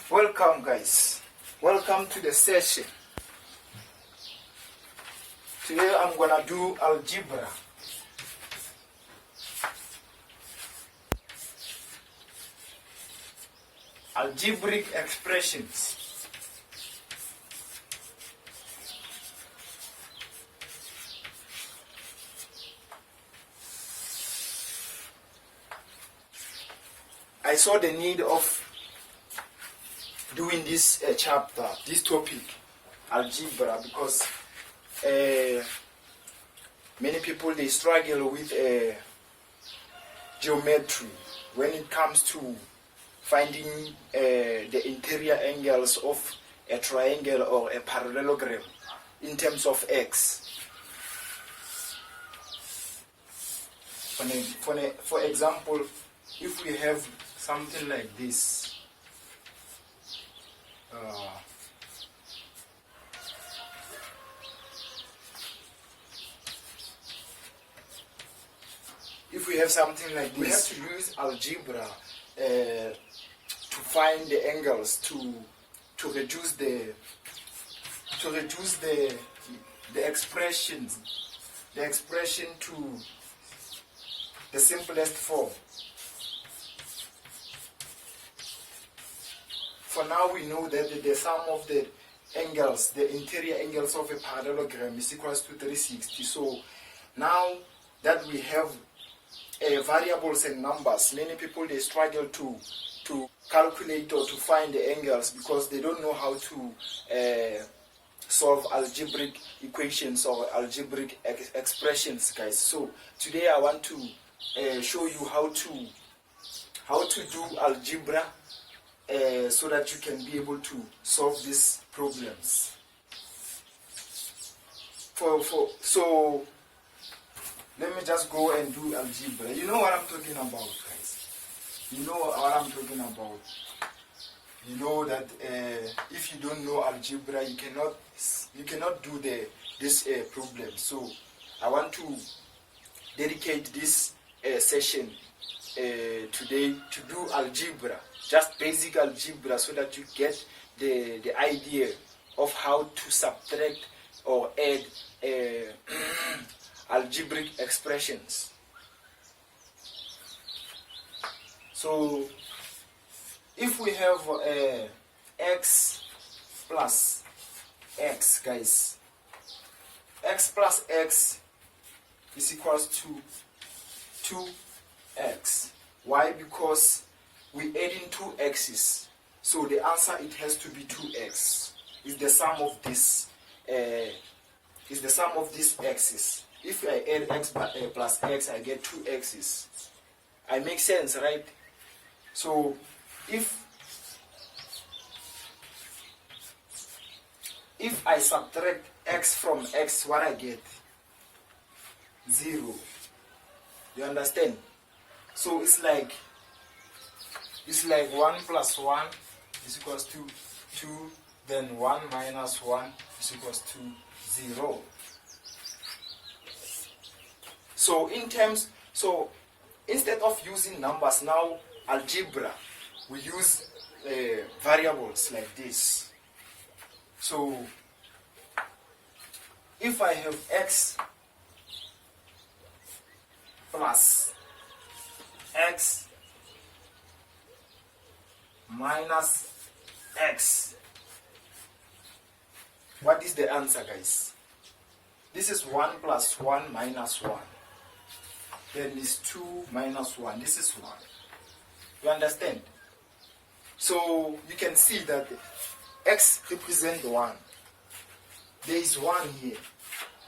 Welcome guys, welcome to the session. Today I'm gonna do algebra. Algebraic expressions. I saw the need of doing this chapter, this topic, algebra, because many people they struggle with geometry when it comes to finding the interior angles of a triangle or a parallelogram in terms of x. For example, if we have something like this, we have to use algebra to find the angles to reduce the expression to the simplest form. For now, we know that the sum of the angles, the interior angles of a parallelogram is equals to 360. So now that we have variables and numbers, many people they struggle to calculate or to find the angles because they don't know how to solve algebraic equations or algebraic expressions, guys. So today I want to show you how to do algebra so that you can be able to solve these problems. So let me just go and do algebra. You know what I'm talking about, guys. You know what I'm talking about. You know that if you don't know algebra, you cannot do this problem. So I want to dedicate this session today to do algebra, just basic algebra, so that you get the idea of how to subtract or add algebraic expressions. So if we have x plus x, guys, x plus x is equals to 2x. Why? Because we add in two x's, so the answer it has to be 2x. Is the sum of this x's. If I add x plus x, I get 2x's. I make sense, right? So if I subtract x from x, what I get? 0. You understand? So it's like 1 plus 1 is equals to 2, then 1 minus 1 is equals to 0. So instead of using numbers, now algebra, we use variables like this. So if I have x plus x minus x, what is the answer, guys? This is 1 plus 1 minus 1. Then is 2 minus 1. This is 1. You understand? So you can see that x represents 1. There is 1 here.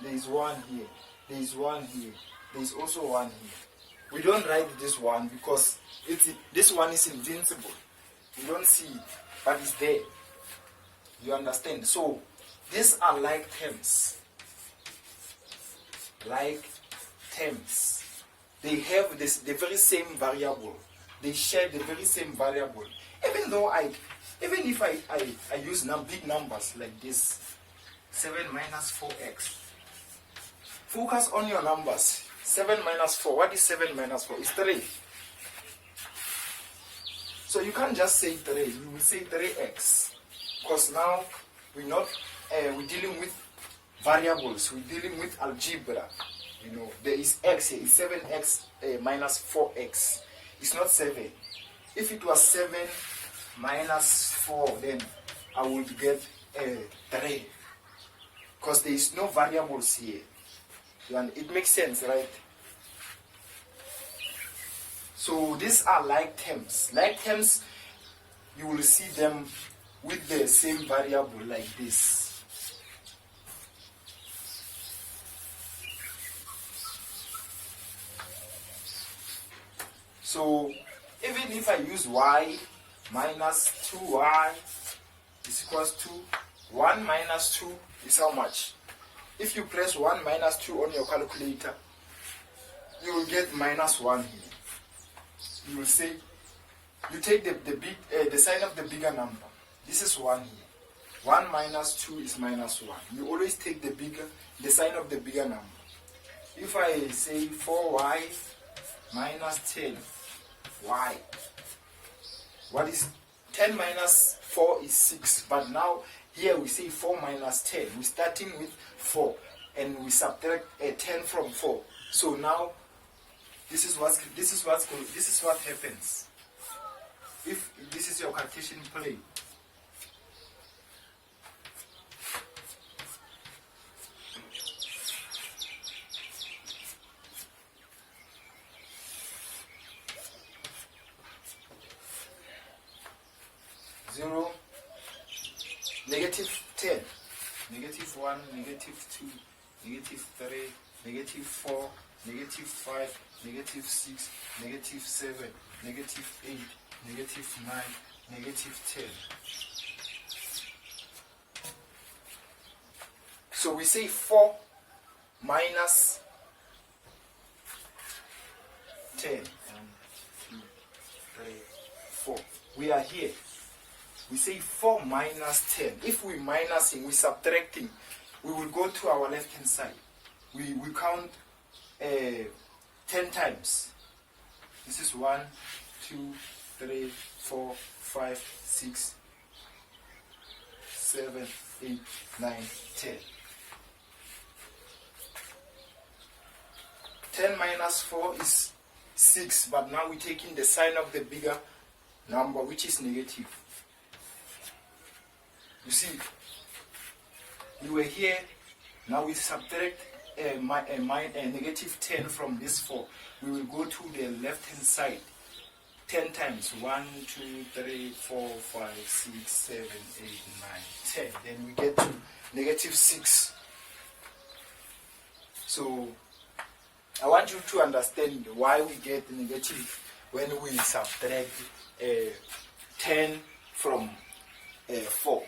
There is 1 here. There is 1 here. There is also 1 here. We don't write this one because this one is invincible. You don't see it, but it's there. You understand? So these are like terms. Like terms. They have the very same variable. They share the very same variable. Even if I use big numbers like this, 7 minus 4x. Focus on your numbers. 7 minus 4. What is 7 minus 4? It's 3. So you can't just say 3, you will say 3x. Because now we're dealing with variables, we're dealing with algebra. You know, there is x here, it's 7x minus 4x. It's not 7. If it was 7 minus 4, then I would get 3. Because there is no variables here. And it makes sense, right? So these are like terms. Like terms, you will see them with the same variable like this. So even if I use y minus 2y is equals to 1 minus 2 is how much? If you press 1 minus 2 on your calculator, you will get minus 1 here. You will say, you take the sign of the bigger number. This is 1 here. 1 minus 2 is minus 1. You always take the sign of the bigger number. If I say 4y minus 10, y. What is 10 minus 4 is 6. But now here we say 4 minus 10. We're starting with 4 and we subtract 10 from 4. So now this is what happens. If this is your Cartesian plane, zero, negative 10, negative 1, negative 2, negative 3, negative 4, negative 5, negative 6, negative 7, negative 8, negative 9, negative 10. So we say 4 minus 10. 1, 2, 3, 4. We are here. We say 4 minus 10. If we minusing, we subtracting, we will go to our left hand side. We count 10 times. This is 1, 2, 3, 4, 5, 6, 7, 8, 9, 10. 10 minus 4 is 6, but now we're taking the sign of the bigger number, which is negative. You see, we were here, now we subtract negative 10 from this 4. We will go to the left hand side 10 times. 1, 2, 3, 4, 5, 6, 7, 8, 9, 10. Then we get to negative 6. So I want you to understand why we get negative when we subtract 10 from 4.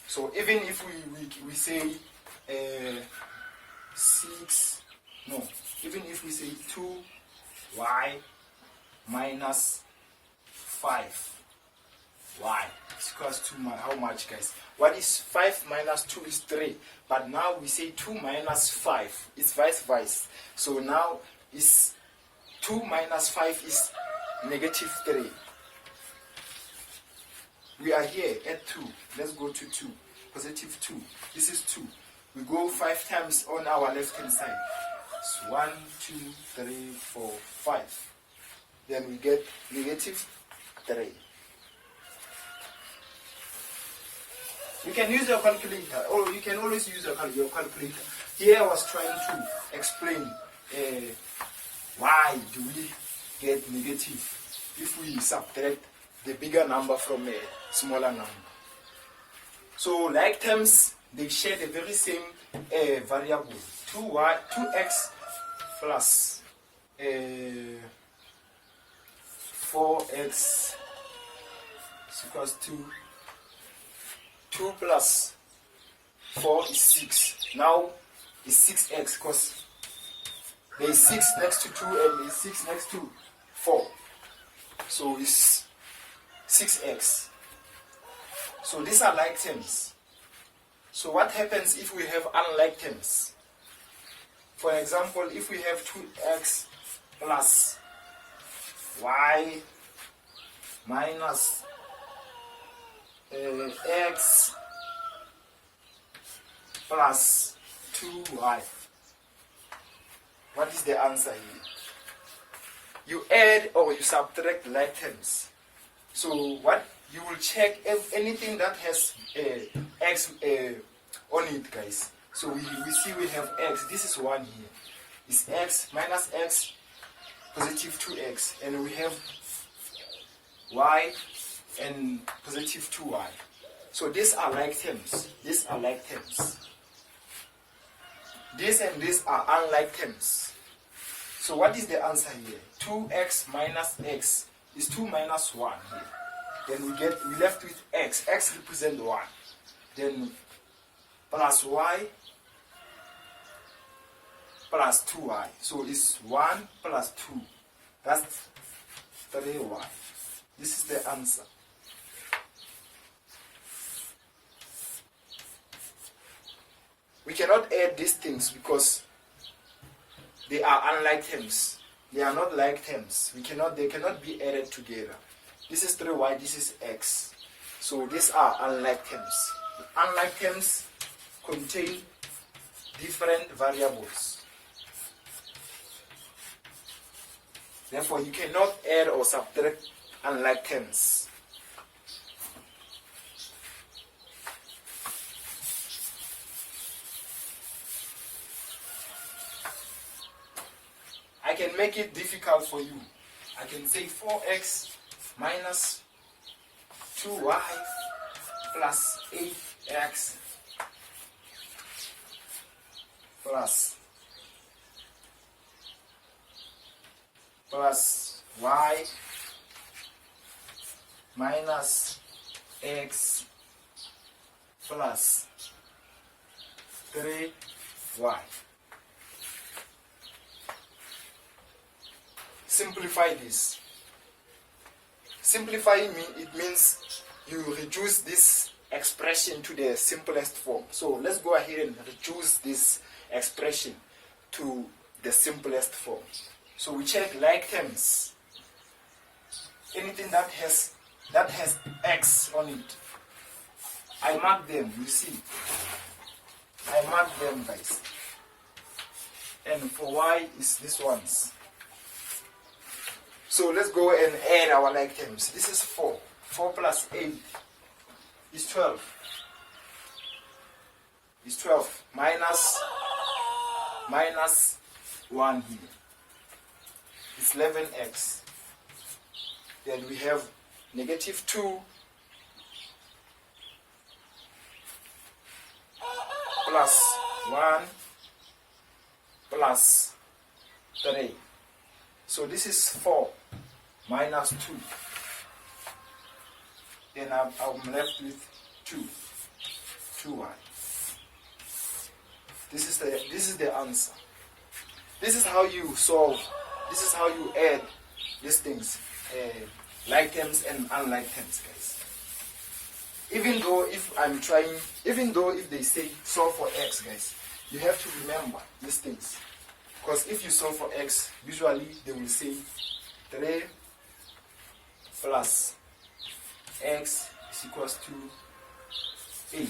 So even if we say 6, no, even if we say 2y minus 5y is equals to how much, guys? What is 5 minus 2 is 3, but now we say 2 minus 5, it's vice versa. So now is 2 minus 5 is negative 3. We are here at 2. Let's go to 2. Positive 2. This is 2. We go 5 times on our left hand side. It's 1, 2, 3, 4, 5. Then we get negative 3. You can use your calculator, or you can always use your calculator. Here I was trying to explain why do we get negative if we subtract the bigger number from a smaller number. So like terms, they share the very same variable. 2x plus 4x is equals to 2 plus 4 is 6. Now it's 6x because there is 6 next to 2 and there is 6 next to 4. So it's 6x. So these are like terms. So what happens if we have unlike terms? For example, if we have 2x plus y minus x plus 2y. What is the answer here? You add or you subtract like terms. So what you will check if anything that has x on it, guys. So we see we have x. This is 1 here. It's x minus x positive 2x, and we have y and positive 2y. So these are like terms. These are like terms. These and these are unlike terms. So what is the answer here? 2x minus x is 2 minus 1 here. Then we left with x. X represents 1. Then plus y plus 2y. So it's 1 plus 2. That's 3y. This is the answer. We cannot add these things because they are unlike terms. They are not like terms. They cannot be added together. This is 3y, this is x. So these are unlike terms. Unlike terms contain different variables. Therefore, you cannot add or subtract unlike terms. I can make it difficult for you. I can say 4x minus 2y plus 8x plus y minus x plus 3y. Simplify this. Simplifying it means you reduce this expression to the simplest form. So let's go ahead and reduce this expression to the simplest form. So we check like terms. Anything that has x on it, I mark them. You see, I mark them, guys. And for y is this ones. So let's go and add our like terms. This is 4. 4 plus 8 is 12. Is 12 minus 1 here. It's 11x. Then we have negative 2 plus 1 plus 3. So this is 4 minus 2. Then I'm left with 2y. This is the answer. This is how you solve. This is how you add these things, like terms and unlike terms, guys. Even though if they say solve for x, guys, you have to remember these things. Because if you solve for x, usually they will say 3 plus x is equals to 8.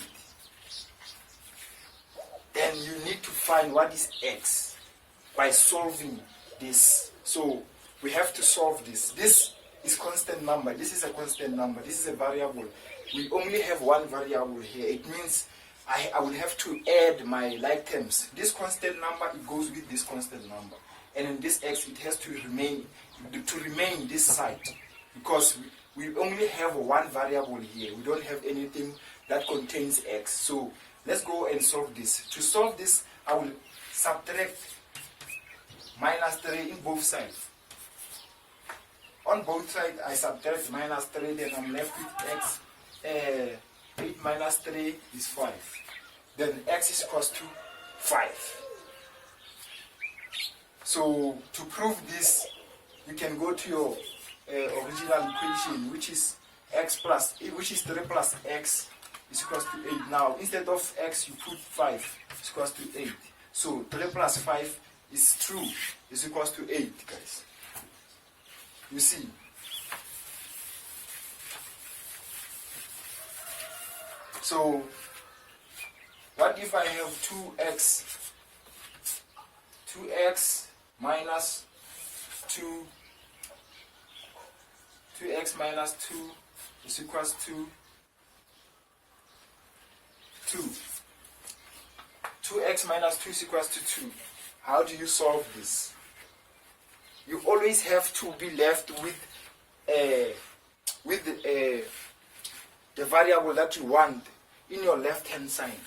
Then you need to find what is x by solving this. So we have to solve this. This is constant number. This is a constant number. This is a variable. We only have one variable here. It means I will have to add my like terms. This constant number, it goes with this constant number. And in this x, it has to remain this side. Because we only have one variable here. We don't have anything that contains x. So let's go and solve this. To solve this, I will subtract minus 3 in both sides. On both sides, I subtract minus 3, then I'm left with x. 8 minus 3 is 5. Then x is equals to 5. So to prove this, you can go to your original equation, which is 3 plus x is equals to 8. Now instead of x, you put 5 is equals to 8. So 3 plus 5 is 2 is equals to 8, guys. You see. So what if I have 2x minus 2 2x minus 2 is equals to 2. 2x minus 2 is equals to 2. How do you solve this? You always have to be left with the variable that you want in your left hand side.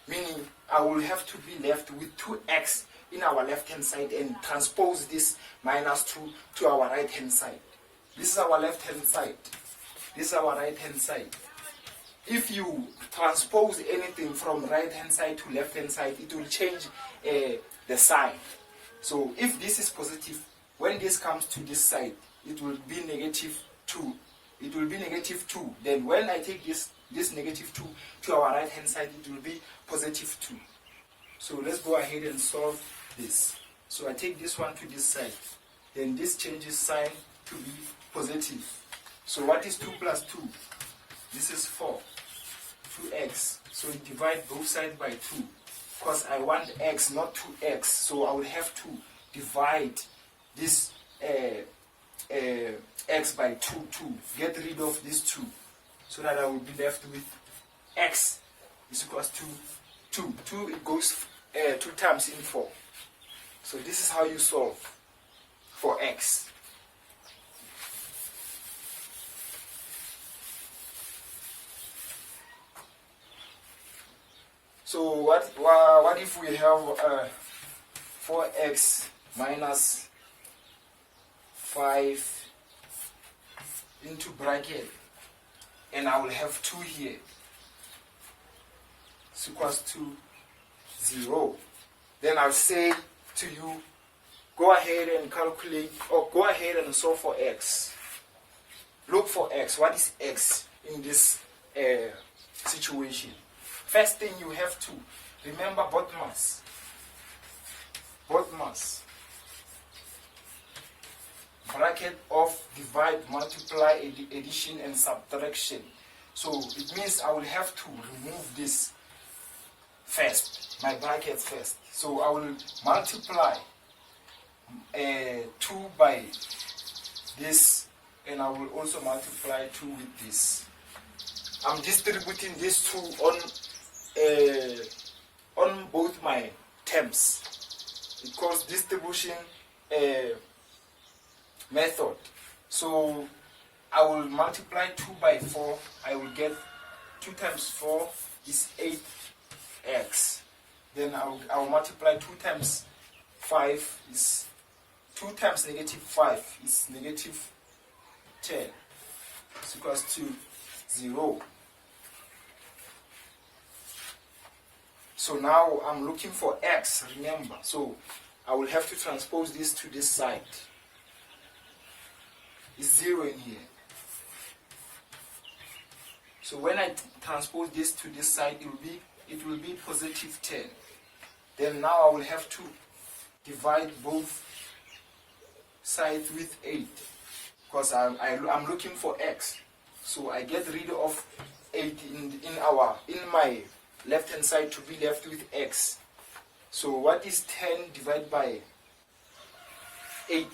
Meaning I will have to be left with 2x in our left hand side and transpose this minus 2 to our right hand side. This is our left hand side. This is our right hand side. If you transpose anything from right hand side to left hand side, it will change the sign. So if this is positive, when this comes to this side, it will be negative 2. It will be negative 2. Then when I take this negative 2 to our right hand side, it will be positive 2. So let's go ahead and solve this. So I take this one to this side. Then this changes sign to be positive. So what is 2 plus 2? This is 4. 2x. So we divide both sides by 2. Because I want x, not 2x. So I will have to divide this x by 2 to get rid of this 2. So that I will be left with x is equals to 2. 2 it goes 2 times in 4. So this is how you solve for x. So what if we have 4x minus 5 into bracket, and I will have 2 here. It's equals to 0. Then I'll say to you, go ahead and calculate, or go ahead and solve for x. Look for x. What is x in this situation? First thing you have to remember BODMAS. BODMAS. Bracket of divide, multiply, addition and subtraction. So it means I will have to remove this first, my brackets first. So I will multiply 2 by this, and I will also multiply 2 with this. I'm distributing these 2 on both my terms. It calls distribution method. So I will multiply 2 by 4. I will get 2 times 4 is 8x. Then I will multiply 2 times 5 is 2 times negative 5 is negative 10. It's equals to 0. So now I'm looking for x, remember. So I will have to transpose this to this side. It's 0 in here. So when I transpose this to this side, it will be positive 10. Then now I will have to divide both sides with 8. Because I'm looking for x. So I get rid of 8 in my left hand side to be left with x. So what is 10 divided by 8?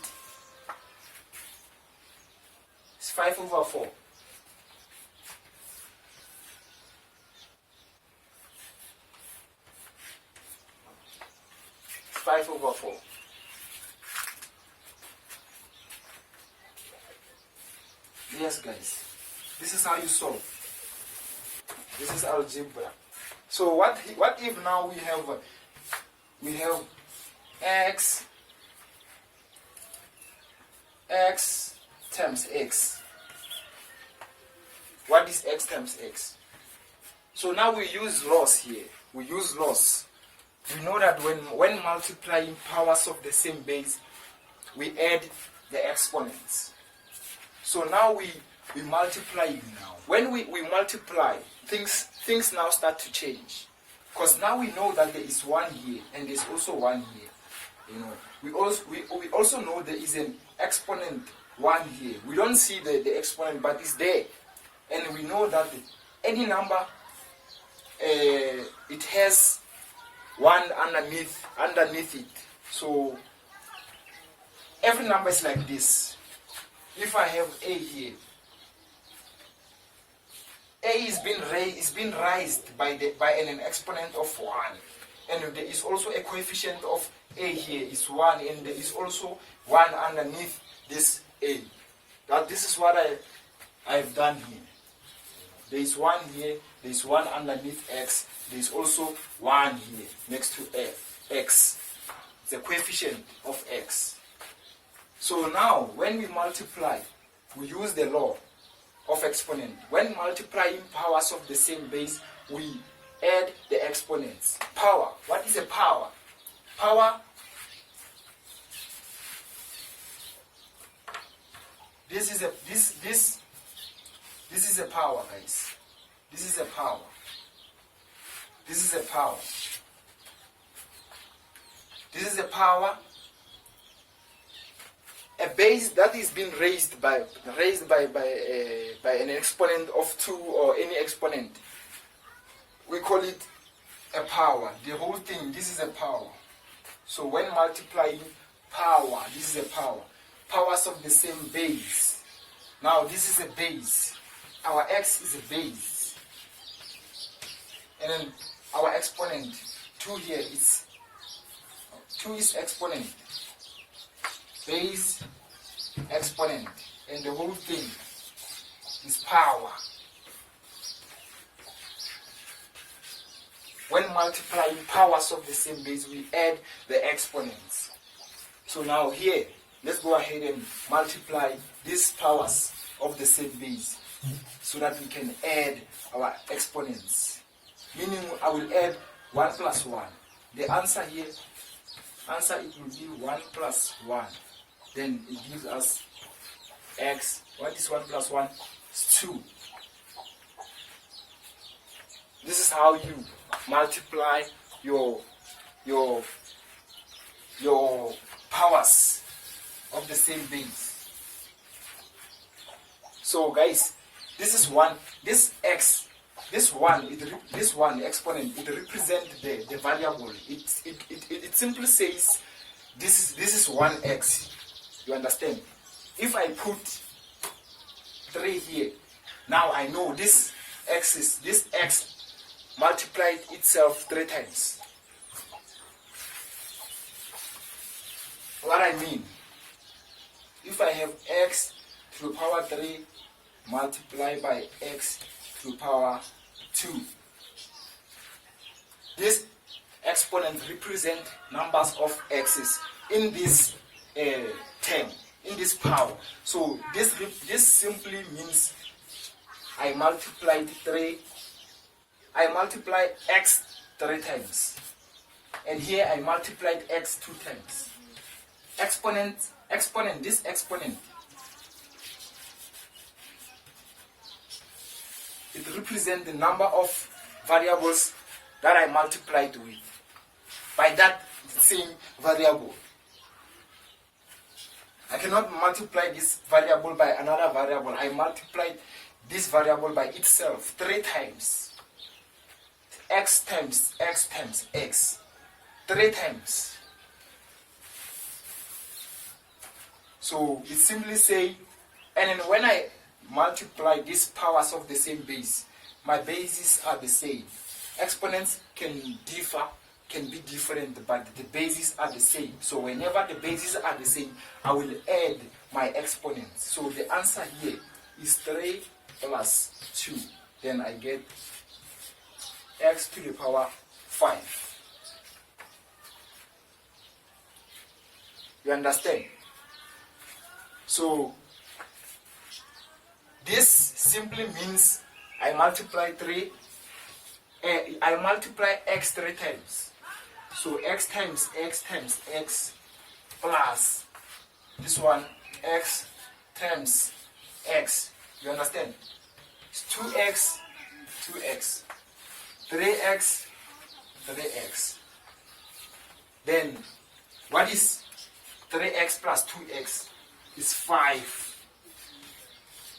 It's 5 over 4. It's 5 over 4. Yes, guys. This is how you solve. This is algebra. So what if now we have x times x. What is x times x? So now we use loss here. We use loss. We know that when multiplying powers of the same base, we add the exponents. So now we multiply now. When we multiply, things now start to change. Because now we know that there is 1 here and there's also 1 here. You know, we also know there is an exponent 1 here. We don't see the exponent, but it's there. And we know that any number it has 1 underneath it. So every number is like this. If I have a here, a is being raised by an exponent of 1, and there is also a coefficient of a here is 1, and there is also 1 underneath this a. That this is what I've done here. There is 1 here, there is 1 underneath x, there is also 1 here next to x, the coefficient of x. So now when we multiply, we use the law of exponent. When multiplying powers of the same base, we add the exponents. Power. What is a power? Power. This is a power, guys. This is a power. This is a power. This is a power. A base that is being raised by an exponent of 2 or any exponent. We call it a power. The whole thing, this is a power. So when multiplying power, this is a power. Powers of the same base. Now this is a base. Our x is a base. And then our exponent, 2 here, 2 is exponent. Base, exponent, and the whole thing is power. When multiplying powers of the same base, we add the exponents. So now here, let's go ahead and multiply these powers of the same base so that we can add our exponents. Meaning I will add 1 plus 1. The answer here, it will be 1 plus 1. Then it gives us x. What is 1 plus 1? It's 2. This is how you multiply your powers of the same base. So guys, this is 1. This x, this one exponent, it represents the variable. It simply says this is 1x. You understand? If I put 3 here, now I know this x multiplied itself 3 times. What I mean, if I have x to the power 3 multiplied by x to the power 2, this exponent represent numbers of x's in this term, in this power. So this simply means I multiplied x 3 times, and here I multiplied x 2 times. This exponent, it represents the number of variables that I multiplied with by that same variable. I cannot multiply this variable by another variable. I multiplied this variable by itself 3 times. X times x times x. 3 times. So it simply say, and then when I multiply these powers of the same base, my bases are the same. Exponents can differ, can be different, but the bases are the same. So whenever the bases are the same, I will add my exponents. So the answer here is 3 plus 2. Then I get x to the power 5. You understand? So this simply means I multiply x 3 times. So x times x times x plus this one x times x. You understand? It's 2x, 2x, 3x, 3x. Then what is 3x plus 2x? Is 5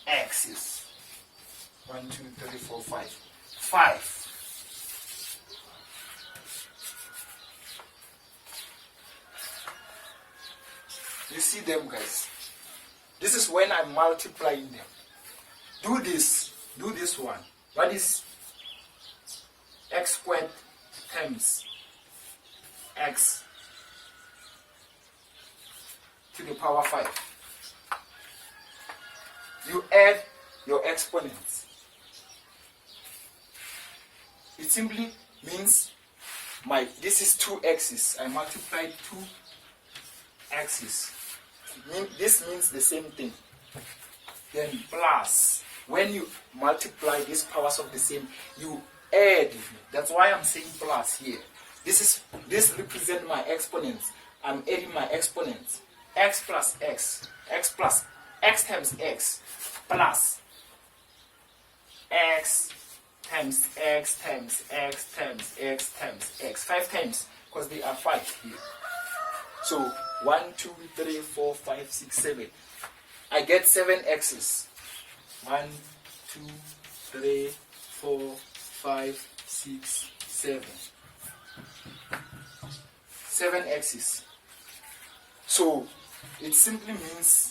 x's. 1, 2, 3, 4, 5. 5. see them, guys. This is when I'm multiplying them. Do this one. What is x squared times x to the power 5? You add your exponents. It simply means this is 2x's. I multiplied 2x's. This means the same thing. Then plus, when you multiply these powers of the same, you add. That's why I'm saying plus here. This represents my exponents. I'm adding my exponents. X plus x. X plus x times x plus x times x times x times x times x. 5 times, because they are 5 here. So 1, 2, 3, 4, 5, 6, 7. I get 7 x's. 1, 2, 3, 4, 5, 6, 7. 7 x's. So it simply means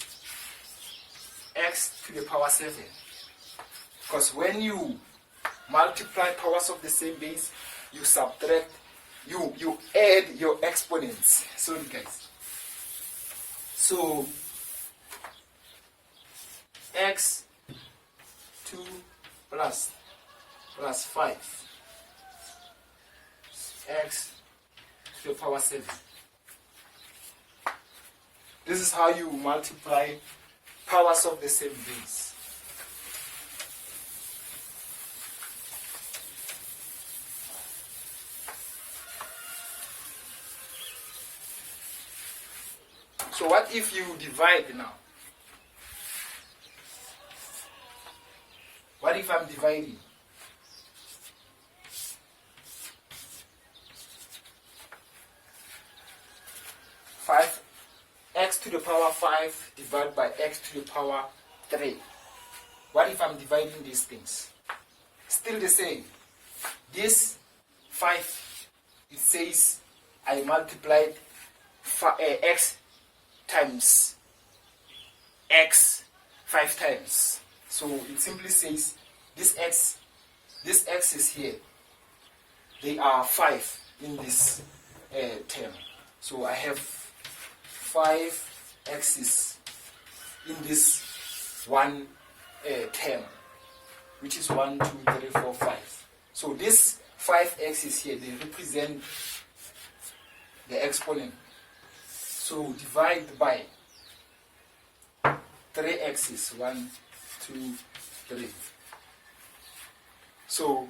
x to the power 7. Because when you multiply powers of the same base, you subtract, you add your exponents. Sorry, guys. So x 2 plus 5 x to the power 7. This is how you multiply powers of the same base. So what if you divide now? What if I'm dividing? 5 x to the power 5 divided by x to the power 3. What if I'm dividing these things? Still the same. This 5, it says I multiplied x times x 5 times. So it simply says this x is here. They are 5 in this term. So I have 5 x's in this one term, which is 1, 2, 3, 4, 5. So this 5 x's here, they represent the exponent. So divide by 3 x's, 1, 2, 3. So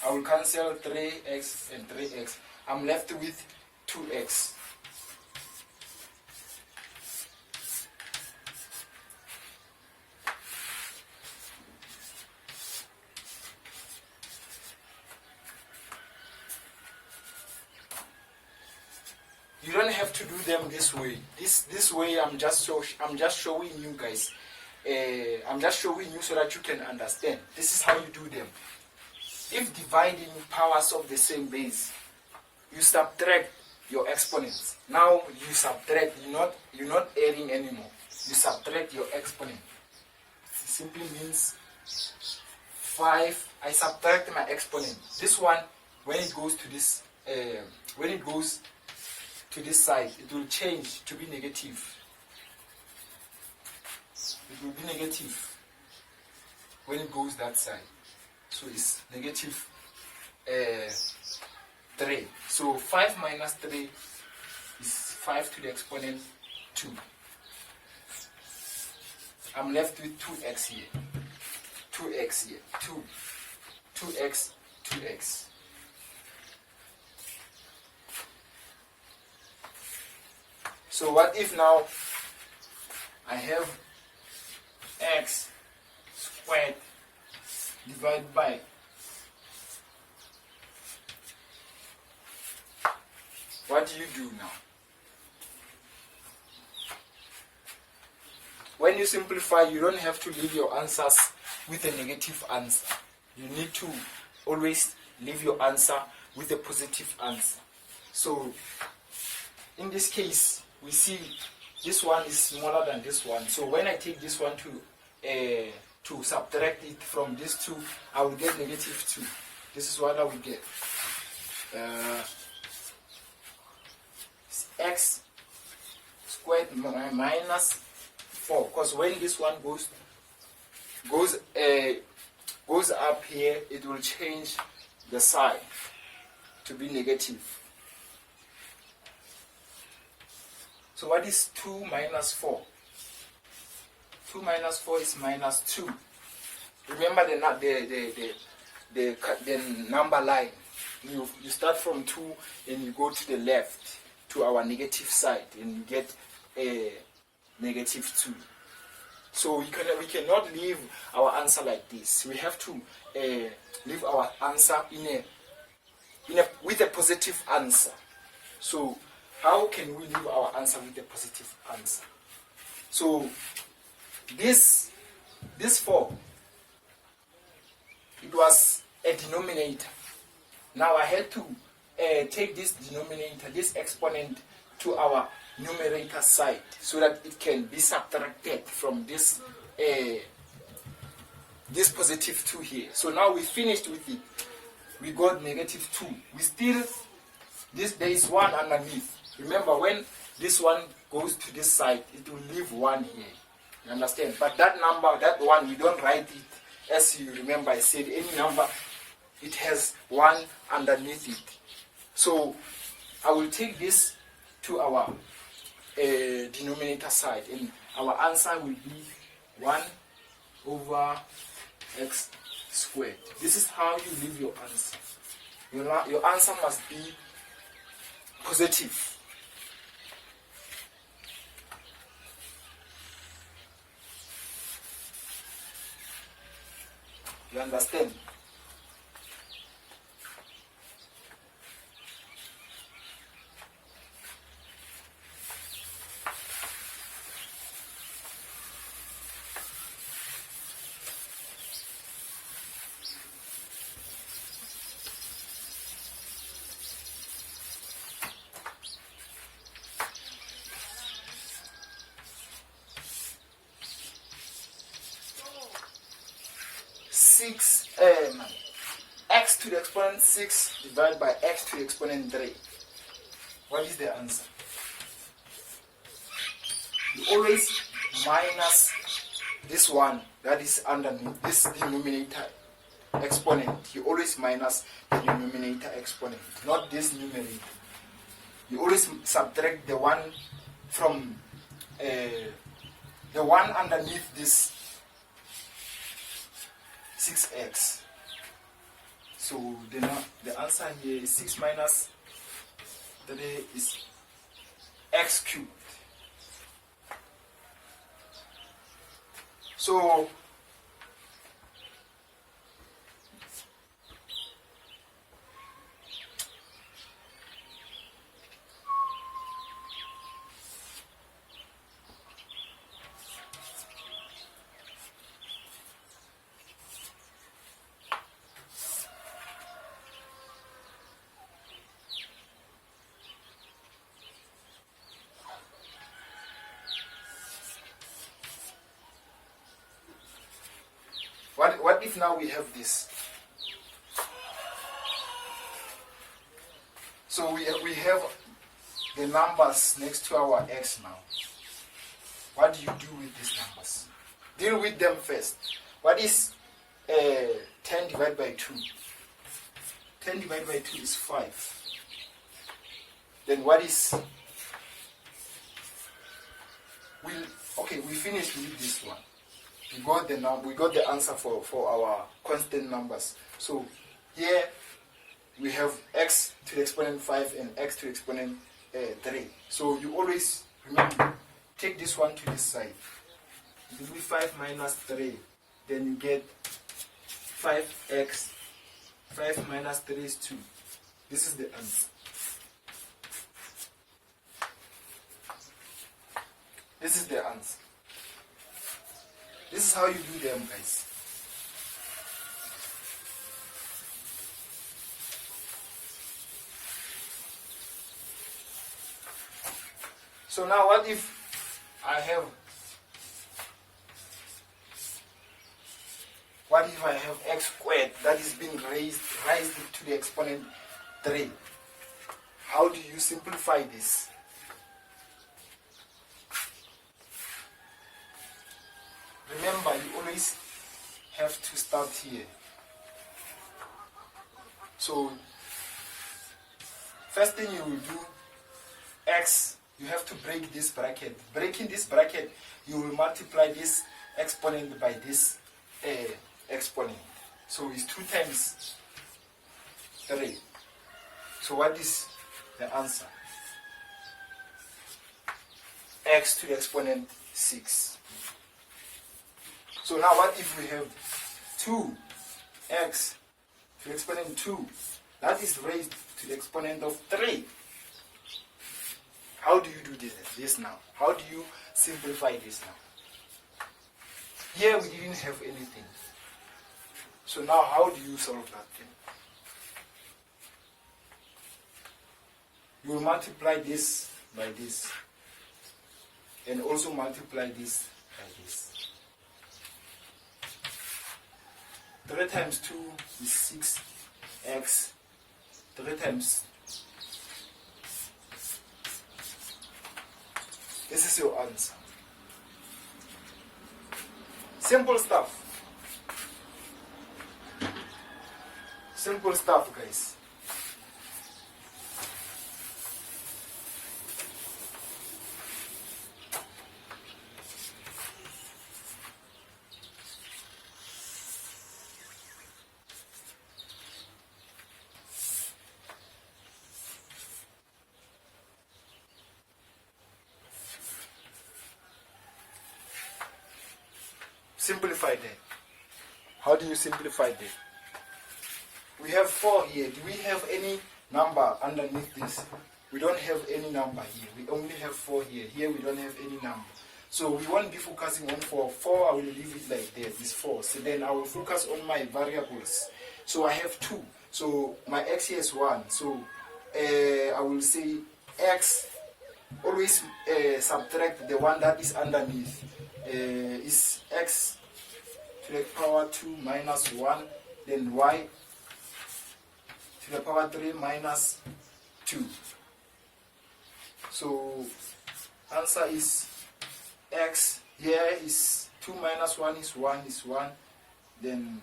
I will cancel 3x and 3x. I'm left with 2x. You don't have to do them this way. This way I'm just showing you guys. I'm just showing you so that you can understand. This is how you do them. If dividing powers of the same base, you subtract your exponents. Now you subtract. You're not adding anymore. You subtract your exponent. It simply means 5. I subtract my exponent. This one, when it goes to this, to this side, it will change to be negative. It will be negative when it goes that side. So it's negative 3. So 5 minus 3 is 5 to the exponent 2. I'm left with 2x here. 2x here. 2x, 2x. So what if now I have x squared divided by what do you do now? When you simplify, you don't have to leave your answers with a negative answer. You need to always leave your answer with a positive answer. So in this case, we see this one is smaller than this one. So when I take this one to subtract it from these two, I will get negative 2. This is what I will get. X squared minus 4. Because when this one goes up here, it will change the sign to be negative. So what is 2 minus 4? 2 minus 4 is minus 2. Remember the number line. You start from 2 and you go to the left to our negative side and you get a negative 2. So we cannot leave our answer like this. We have to leave our answer with a positive answer. So how can we leave our answer with a positive answer? So this 4, it was a denominator. Now I had to take this denominator, this exponent, to our numerator side so that it can be subtracted from this positive 2 here. So now we finished with it. We got negative 2. We still, there is 1 underneath. Remember, when this one goes to this side, it will leave 1 here. You understand? But that number, that 1, we don't write it. As you remember, I said any number, it has 1 underneath it. So I will take this to our denominator side, and our answer will be 1 over x squared. This is how you leave your answer. Your answer must be positive. You understand? X to the exponent 6 divided by x to the exponent 3. What is the answer? You always minus this one that is underneath this denominator exponent. You always minus the denominator exponent, not this numerator. You always subtract the one from the one underneath this 6x. So the answer here is 6 minus 3 is x cubed. So what if now we have this? So we have the numbers next to our x now. What do you do with these numbers? Deal with them first. What is 10 divided by 2? 10 divided by 2 is 5. Then what is... we finished with this one. We got the answer for our constant numbers. So here we have x to the exponent 5 and x to the exponent 3. So you always remember, take this one to this side. It will be 5 minus 3. Then you get 5x. 5 minus 3 is 2. This is the answer. This is the answer. This is how you do them, guys. So now what if I have x squared that is being raised to the exponent 3? How do you simplify this? Remember, you always have to start here. So first thing you will do, x, you have to break this bracket. Breaking this bracket, you will multiply this exponent by this exponent. So it's 2 times 3. So what is the answer? X to the exponent 6. So now what if we have 2x to the exponent 2? That is raised to the exponent of 3. How do you do this now? How do you simplify this now? Here we didn't have anything. So now how do you solve that thing? You will multiply this by this. And also multiply this by this. 3 times 2 is 6x. 3 times. This is your answer. Simple stuff. Simple stuff, guys. Simplify that. How do you simplify that? We have 4 here. Do we have any number underneath this? We don't have any number here. We only have 4 here. Here we don't have any number. So we won't be focusing on 4. 4, I will leave it like that. It's 4. So then I will focus on my variables. So I have 2. So my x here is 1. So I will say x, always subtract the one that is underneath. Is x to the power 2 minus 1, then y to the power 3 minus 2. So answer is x here is 2 minus 1 is 1, then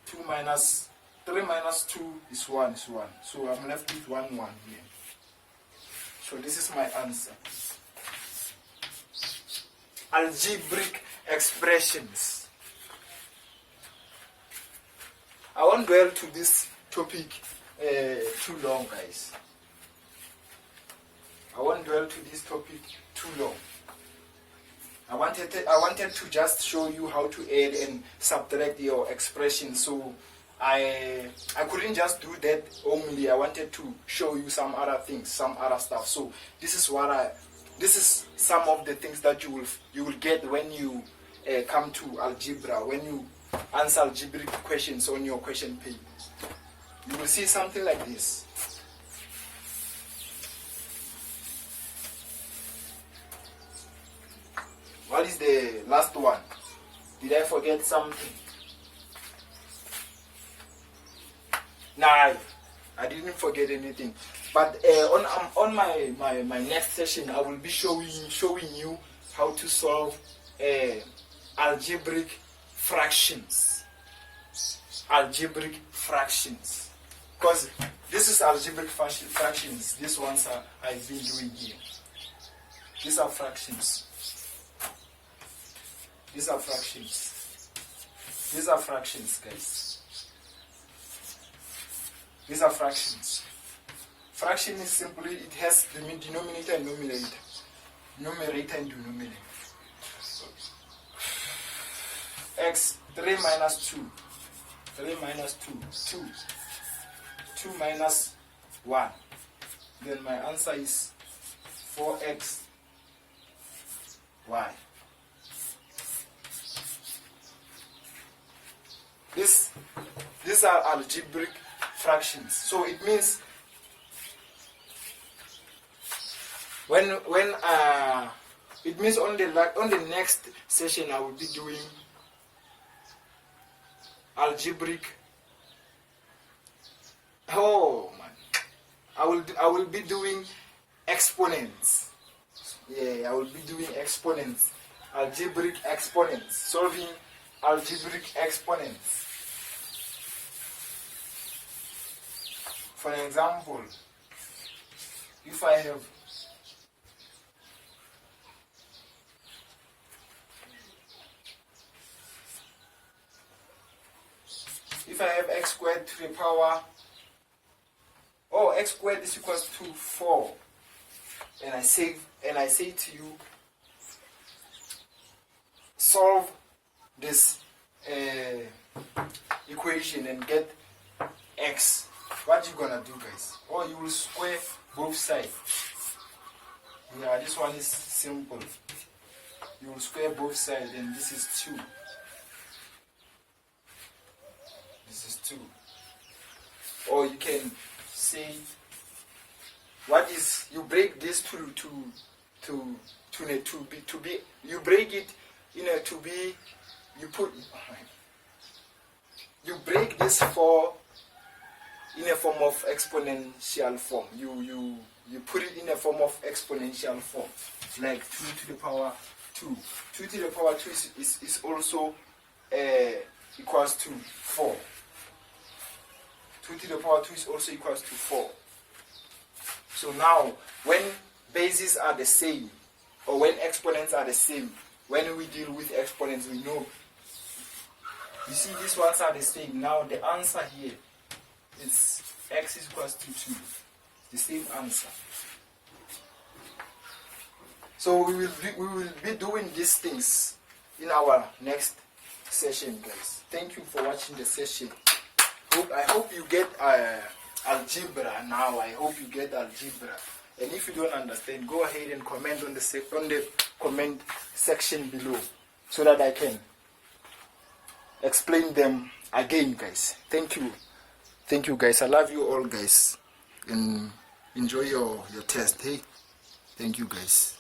2 minus 3 minus 2 is 1. So I'm left with 1 here. So this is my answer. Algebraic expressions. I won't dwell to this topic too long, guys. I won't dwell to this topic too long. I wanted to just show you how to add and subtract your expressions. So I couldn't just do that only. I wanted to show you some other things, some other stuff. So this is some of the things that you will get when you come to algebra, when you answer algebraic questions on your question page. You will see something like this. What is the last one? Did I forget something? Nah, I didn't forget anything. But on my next session, I will be showing you how to solve algebraic fractions. Algebraic fractions. Because this is algebraic fractions. These ones I've been doing here. These are fractions. These are fractions. These are fractions, guys. These are fractions. Fraction is simply, it has the denominator and numerator. Numerator and denominator. X, 3 minus 2. 3 minus 2. 2. 2 minus 1. Then my answer is 4x y. These are algebraic fractions. So it means it means on the next session I will be doing algebraic. Oh man, I will be doing exponents. Yeah, I will be doing exponents, algebraic exponents, solving algebraic exponents. For example, if I have x squared to the power, x squared is equals to 4, and I say to you, solve this equation and get x. What you gonna do, guys? You will square both sides. Yeah, this one is simple. You will square both sides, and this is 2. This is 2. Or you can say, you break this to be, you break it to be, you break this in a form of exponential form. You put it in a form of exponential form, like 2 to the power 2. 2 to the power 2 is also equals to 4. 2 to the power 2 is also equals to 4. So now, when bases are the same, or when exponents are the same, when we deal with exponents, we know. You see, these ones are the same. Now, the answer here is x is equals to 2. The same answer. So we will be doing these things in our next session, guys. Thank you for watching the session. I hope you get algebra now. I hope you get algebra. And if you don't understand, go ahead and comment on the comment section below, so that I can explain them again, guys. Thank you. Thank you, guys. I love you all, guys. And enjoy your test. Hey, thank you, guys.